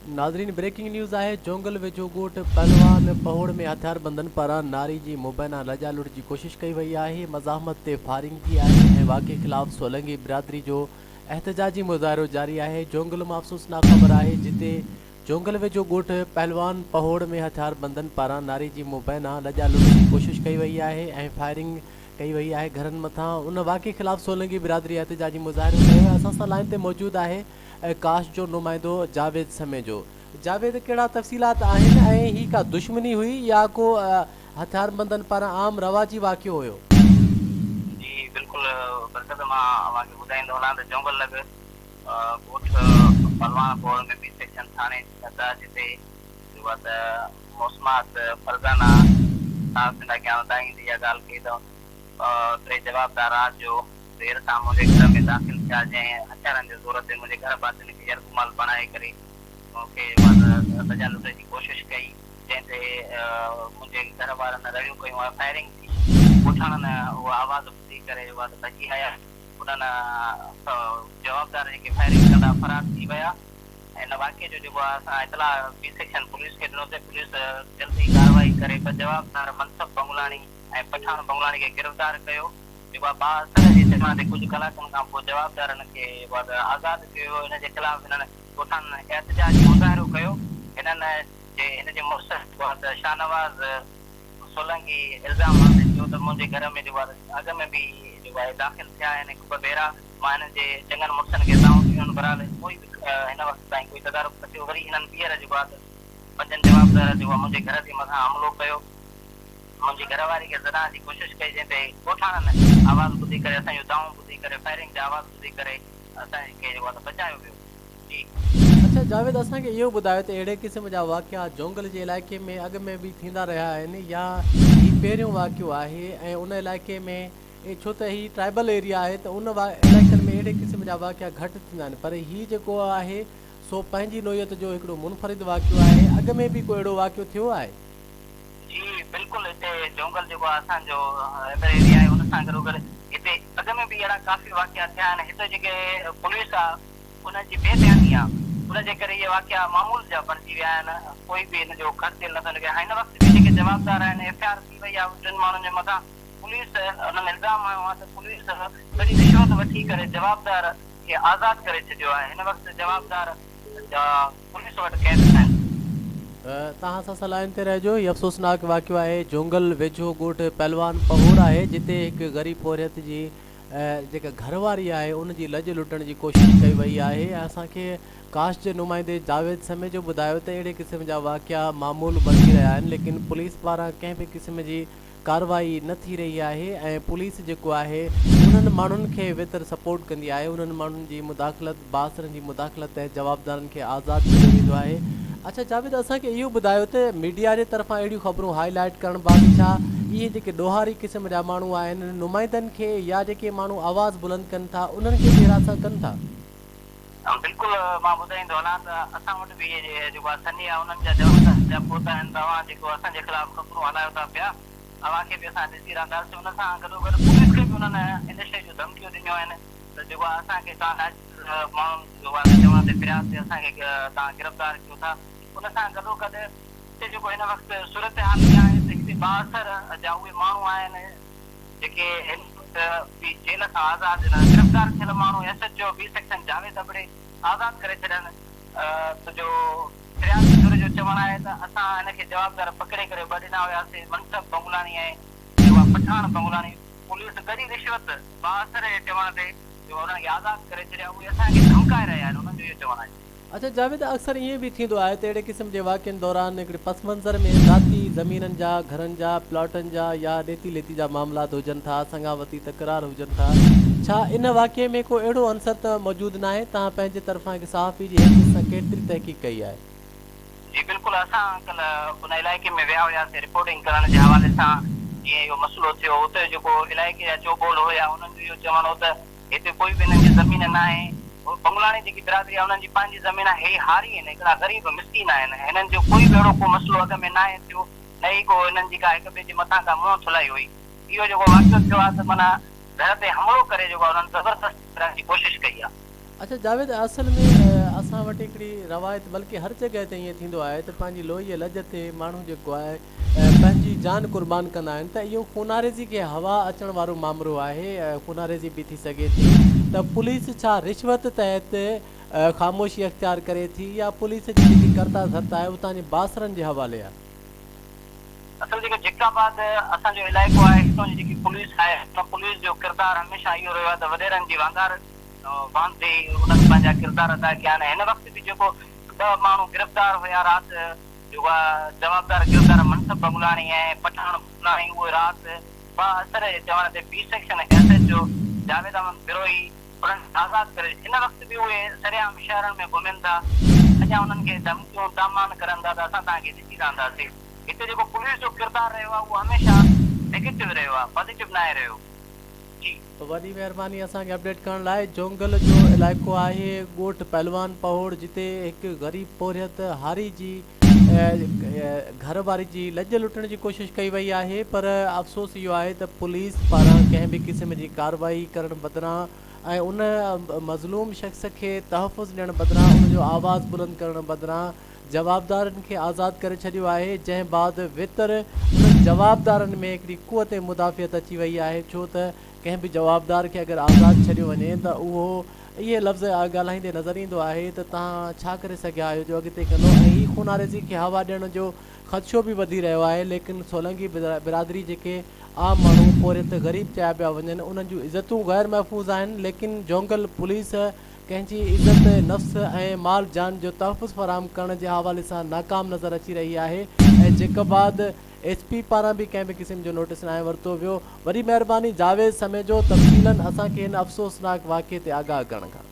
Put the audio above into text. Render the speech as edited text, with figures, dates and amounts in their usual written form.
नाज़रीन breaking news आहे। जोंगल वेझो ॻोठ पहलवान पहोड़ में हथियार बंदनि पारां नारी जी मुबैना लजा लुट जी कोशिश कई वई आहे। मज़ाहमत ते फायरिंग थी आहे ऐं वाक़े ख़िलाफ़ सोलंगी बिरादरी जो एहतजाजी मुज़ाहिरो जारी आहे। जोंगल में अफ़सोसनाक ख़बर आहे जिते जोंगल वेझो ॻोठ पहलवान पहोड़ में हथियार बंदनि पारां नारी जी मुबैना लजा लुट जी कोशिश कई वई आहे ऐं फायरिंग कई वई आहे घरनि मथां। उन वाक़े ख़िलाफ़ सोलंगी बिरादरी एहतजाजी मुज़ाहिरो कयो। असां सां लाइन ते मौजूदु आहे काश जो नुमाइंदो जावेद समेजो। जावेद, कहिड़ा तफ़सीलात आहिनि ऐं ही का दुश्मनी हुई या को हथियार बंदनि पारां आम रवाजी वाक़ियो हुयो? जी बिल्कुल बरकत मां अव्हांखे ॿुधाईंदो वञा त जोंगल लॻ ॻोठ पलवान पौड़ में बी सेक्शन थाणे था जिते जेको आहे त मौसमात फरज़ाना साफ़ सिंधा कया ॿुधाईंदी इहा ॻाल्हि कई अथऊं टे जवाबदार राति जो देरि सां मुंहिंजे घर में दाख़िल थिया जंहिं हथियारनि जे ज़ोर ते मुंहिंजे घर पासे खे यरगुमाल बणाए करे मूंखे सजा लुट जी कोशिशि कई जंहिं ते मुंहिंजे घर वारनि रड़ियूं कयूं ऐं फायरिंग थी। पुठियां उहा आवाज़ ॿुधी करे उहा भॼी आया। उन्हनि जवाबदार जेके फायरिंग कंदा फरार थी विया। हिन वाक़े जो जेको आहे असां इतला बी सेक्शन पुलिस खे ॾिनोसीं। पुलिस जल्दी कार्रवाई करे ॿ जवाबदार मनसब बंगलाणी ऐं पठान बंगलाणी खे गिरफ़्तार कयो। जेको आहे बासर जे चवण ते कुझु कलाकनि खां पोइ जवाबदारनि खे आज़ादु कयो। हिन जे ख़िलाफ़ हिननि ॻोठनि एहतजाजी मुज़ाहिरो कयो। हिननि हिन जे मुड़ुस जेको आहे त शाहनवाज़ सोलंकी इल्ज़ाम हासिल कयो त मुंहिंजे घर में जेको आहे अॻ में बि जेको आहे दाख़िल थिया आहिनि हिकु ॿ भेरा। मां हिननि जे चङनि मुड़ुसनि खे दाऊं ॾियनि बराल कोई बि हिन वक़्त ताईं कोई तदारुक न थियो। वरी हिननि ॿीहर जेको आहे त पंजनि जवाबदार जेको आहे मुंहिंजे घर जे मथां हमिलो कयो। मुंहिंजी घरवारी खे ज़राइण जी कोशिशि कई जंहिं ते ॻोठाणनि आवाज़ ॿुधी करे असांजो दाऊं ॿुधी करे फायरिंग जा आवाज़ ॿुधी करे असांखे जेको आहे त बचायो वियो। जी अच्छा जावेद, असांखे इहो ॿुधायो त अहिड़े क़िस्म जा वाक़िया जोंगल जे इलाइक़े में अॻ में बि थींदा रहिया आहिनि या ही पहिरियों वाक़ियो आहे? ऐं उन इलाइक़े में छो त ही ट्राइबल एरिया आहे त उन इलाइक़नि में अहिड़े क़िस्म जा वाक़िया घटि थींदा आहिनि, पर हीउ जेको आहे सो पंहिंजी नोयत जो हिकिड़ो मुनफ़रिद वाक़ियो आहे। अॻ में बि को अहिड़ो वाक़ियो थियो आहे? जी बिल्कुलु हिते जोंगल जेको आहे असांजो एरिया आहे उन सां गॾोगॾु हिते अॻ में बि अहिड़ा काफ़ी वाक़िया थिया आहिनि। हिते जेके पुलिस आहे उनजी बेध्यानी आहे उनजे करे इहे वाक़िया मामूल जा बणिजी विया आहिनि। कोई बि हिन जो ख़र्चु नथो लॻे। हिन वक़्तु बि जेके जवाबदार आहिनि एफआईआर थी वई आहे टिनि माण्हुनि जे मथां। पुलिस उन्हनि इल्ज़ाम हयो आहे त पुलिस वॾी रिश्वत वठी करे जवाबदार खे आज़ादु करे छॾियो आहे। हिन वक़्तु जवाबदार पुलिस वटि क़ैद आहिनि। तव्हां सां सलाइन ते रहिजो। हीउ अफ़सोसनाक वाक़ियो आहे। जोंगल वेझो ॻोठ पहलवान पहोड़ आहे जिते हिकु ग़रीब औरत जी जेका घरवारी आहे उनजी लॼ लुटण जी कोशिशि कई वई आहे। असांखे काश जे नुमाइंदे जावेद समेजो ॿुधायो त अहिड़े क़िस्म जा वाक़िया मामूल बणिजी रहिया आहिनि लेकिन पुलिस पारां कंहिं बि क़िस्म जी कार्रवाई न थी रही आहे ऐं पुलिस जेको आहे उन्हनि माण्हुनि खे वेतर सपोर्ट कंदी आहे। उन्हनि माण्हुनि जी मुदाख़लत बासरनि जी मुदाख़लत ऐं जवाबदारनि खे आज़ादु कयो वेंदो आहे। अच्छा जावेद, असांखे इहो ॿुधायो त मीडिया जे तरफ़ां अहिड़ियूं ख़बरूं हाईलाइट करण बाबति छा इहे जेके ॾोहारी क़िस्म जा माण्हू आहिनि नुमाइंदनि खे या जेके माण्हू आवाज़ बुलंद कनि था उन्हनि खे हिरासत कनि था? बिल्कुलु मां ॿुधाईंदो वञा त असां वटि बि इहे जेको आहे सनी आहे उन्हनि जा जवाबदार जा पोता आहिनि। तव्हां जेको असांजे ख़िलाफ़ ख़बरूं हलायो था पिया अव्हांखे बि असां ॾिसी रहंदासीं। उन सां गॾोगॾु पुलिस खे बि उन्हनि इन शइ जूं धमकियूं ॾिनियूं आहिनि त जेको आहे असांखे तव्हां माण्हुनि जो आहे चवण ते फिरियाद ते असांखे तव्हां गिरफ़्तार कयो था। उन सां गॾोगॾु हिते जेको हिन वक़्तु सूरत हाल इहा आहे त हिते 62 जा उहे माण्हू आहिनि जेके हिन बि जेल खां आज़ादु गिरफ़्तार थियल माण्हू एसएचओ बी सेक्शन जावेद अबड़े आज़ादु करे छॾियनि। जो फिरियाद जो चवणु आहे त असां हिनखे जवाबदार पकिड़े करे ॿ ॾिना हुयासीं मनसब बंगलाणी ऐं जेको आहे पठान बंगलाणी। पुलिस ॻॾी रिश्वत 62 जे चवण ते जो हुननि खे आज़ादु करे छॾिया उहे असांखे धमकाए रहिया आहिनि। उन्हनि जो इहो चवणु आहे। अच्छा जावेद, अक्सर ईअं बि थींदो आहे त अहिड़े क़िस्म जे वाक़िअनि दौरान हिकिड़े पस मंज़र में ज़ाती ज़मीननि जा घरनि जा प्लॉटनि जा या ॾेती लेती जा मामलात हुजनि था, संगावती तकरार हुजनि था। छा इन वाक़िए में को अहिड़ो अंसर त मौजूदु न आहे? तव्हां पंहिंजे तरफ़ां हिकु सहाफ़ी जी हैसियत सां केतिरी तहक़ीक़ कई आहे? जी बिल्कुलु असां कल्ह उन इलाइक़े में विया हुयासीं रिपोर्टिंग करण जे हवाले सां। जीअं इहो मसइलो थियो हुते जेको इलाइक़े जा चोबोल हुया उन्हनि जो इहो चवणु हो त हिते कोई बि हिननि जी ज़मीन न आहे। बंगलाणी जेकी बिरादरी आहे उन्हनि जी पंहिंजी ज़मीन आहे। हे हारी आहिनि, हिकिड़ा ग़रीब मिसकीन आहिनि। हिननि जो कोई बि अहिड़ो को मसइलो अॻ में न आहे थियो न ई को हिननि जी का हिक ॿिए जे मथां का मुंहुं थुलाई हुई। इहो जेको वाक़ियो थियो आहे त माना घर ते हमिलो करे जेको आहे उन्हनि ज़बरदस्त करण जी कोशिशि कई आहे। अच्छा जावेद, असल में असां वटि हिकिड़ी रवायत बल्कि हर जॻह ते ईअं थींदो आहे त पंहिंजी लोहीअ लॼ ते माण्हू जेको आहे पंहिंजी जान क़ुर्बान कंदा आहिनि त इहो ख़ूनारेज़ी खे हवा अचण वारो मामिलो आहे। ख़ूनारेज़ी बि थी सघे थी त पुलिस छा रिश्वत तहत ख़ामोशी अख़्तियार करे थी या पुलिस जी जेकी करता धरता आहे उतां जे बासरनि जे हवाले आहे? असल जेको जिक्राबाद असांजो इलाइक़ो आहे, हितां जी जेकी पुलिस आहे, पुलिस जो किरदारु हमेशह इहो रहियो आहे त वॾेरनि जी वांगार बांधे उन्हनि पंहिंजा किरदार अदा कया आहिनि। हिन वक़्तु बि जेको 10 माण्हू गिरफ़्तार हुया राति, जेको आहे जवाबदार किरदार मनसब बगुलाणी ऐं पठान बगुलाणी, उहे राति असर जे चवण ते B section SHO Javed Ahmed Birohi उन्हनि आज़ादु करे। हिन वक़्तु बि उहे सरेआम शहरनि में घुमनि था, अञा उन्हनि खे धमकियूं दामान करनि था त असां तव्हांखे ॾिसी रहंदासीं। हिते जेको पुलिस जो किरदारु रहियो आहे उहो हमेशह नेगेटिव रहियो आहे, पॉज़िटिव न आहे रहियो। वॾी महिरबानी असांखे अपडेट करण लाइ। जोंगल जो इलाइक़ो आहे ॻोठ पहलवान पहोड़, जिते हिकु ग़रीब पोरियत हारी जी घर वारी जी लॼ लुटण जी कोशिशि कई वई आहे, पर अफ़सोस इहो आहे त पुलिस पारां कंहिं बि क़िस्म जी कार्रवाई करण बदिरां ऐं उन मज़लूम शख़्स खे तहफ़ुज़ ॾियण बदिरां, उनजो आवाज़ बुलंद करण बदिरां जवाबदारनि खे आज़ादु करे छॾियो आहे, जंहिं बाद वितर उन्हनि जवाबदारनि में हिकिड़ी क़ुवत मुदाफ़ियत अची वई आहे। छो त कंहिं बि जवाबदार खे अगरि आज़ादु छॾियो वञे त उहो इहे लफ़्ज़ ॻाल्हाईंदे नज़र ईंदो आहे त तव्हां छा करे सघिया आहियो जो अॻिते कंदो। ऐं हीअ ख़ूनारेज़ी खे हवा ॾियण जो ख़दशो बि वधी रहियो आहे, लेकिन सोलंगी बिरादरी जेके आम माण्हू पोरियत ग़रीब चया पिया वञनि, उन्हनि जूं इज़तूं ग़ैर महफ़ूज़ आहिनि, लेकिन जोंगल पुलिस कंहिंजी इज़त नफ़्स ऐं माल जान जो तहफ़ुज़ फ़राहम करण जे हवाले सां नाकाम नज़र अची रही आहे। ऐं जेकबाद SP पारां बि कंहिं बि क़िस्म जो नोटिस न वरितो वियो। वॾी महिरबानी जावेद समें जो तफ़सीलन असांखे हिन अफ़सोसनाक वाक़े ते आगाह करण खां।